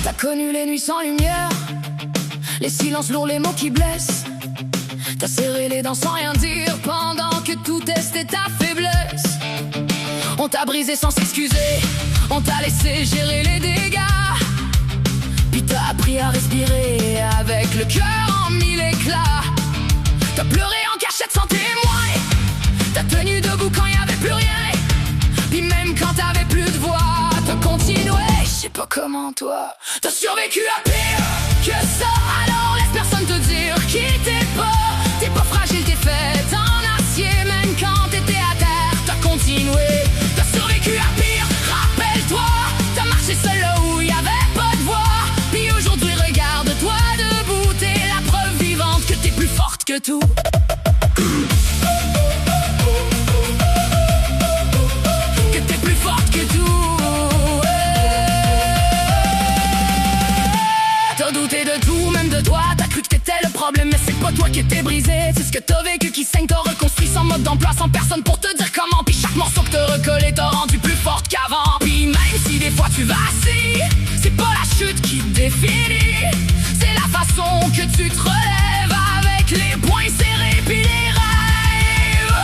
T'as connu les nuits sans lumière, les silences lourds, les mots qui blessent. T'as serré les dents sans rien dire pendant que tout testait ta faiblesse. On t'a brisé sans s'excuser, on t'a laissé gérer les dégâts. Puis t'as appris à respirer avec le cœur en mille éclats. T'as pleuré en cachette sans témoin, t'as tenu debout quand y avait plus rien. Puis même quand t'avais plus de voix, t'as continué. Je sais pas comment toi, t'as survécu à pire que ça. Alors laisse personne te dire qui t'es pas fragile, t'es faite en acier. Même quand t'étais à terre, t'as continué. T'as survécu à pire, rappelle-toi. T'as marché seul là où y avait pas de voix. Puis aujourd'hui regarde-toi debout, t'es la preuve vivante que t'es plus forte que tout. Que t'es plus forte que tout. T'as douté de tout, même de toi. T'as cru que t'étais le problème, mais c'est pas toi qui étais brisé. C'est ce que t'as vécu qui saigne, t'as reconstruit sans mode d'emploi, sans personne pour te dire comment. Puis chaque morceau que t'as recollé t'a rendu plus forte qu'avant. Puis même si des fois tu vacilles, c'est pas la chute qui te définit, c'est la façon que tu te relèves avec les poings serrés puis les rêves.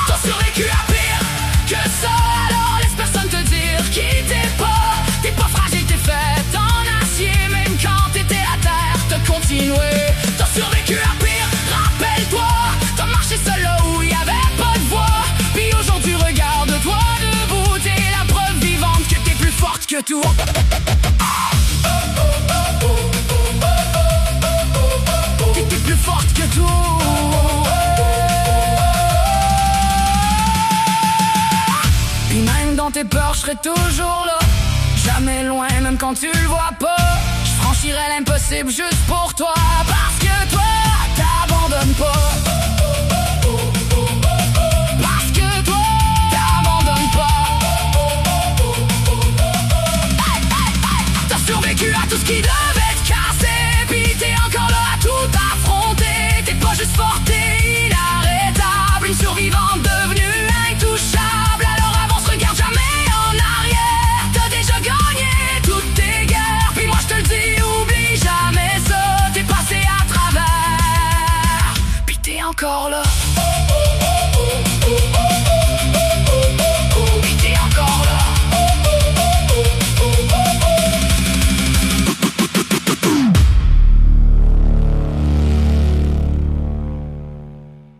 T'as survécu à pire que ça, alors laisse personne te dire qui t'es pas fragile, t'es faite en acier. Même quand t'étais à terre, t'as continué. T'as survécu à pire, rappelle-toi. T'as marché seul là où y avait pas de voix. Puis aujourd'hui regarde-toi debout, t'es la preuve vivante que t'es plus forte que tout. Que t'es plus forte que tout. Puis même dans tes peurs, je serai toujours là. Jamais loin, même quand tu le vois pas. Je franchirai l'impossible juste pour toi. Parce que toi, t'abandonnes pas.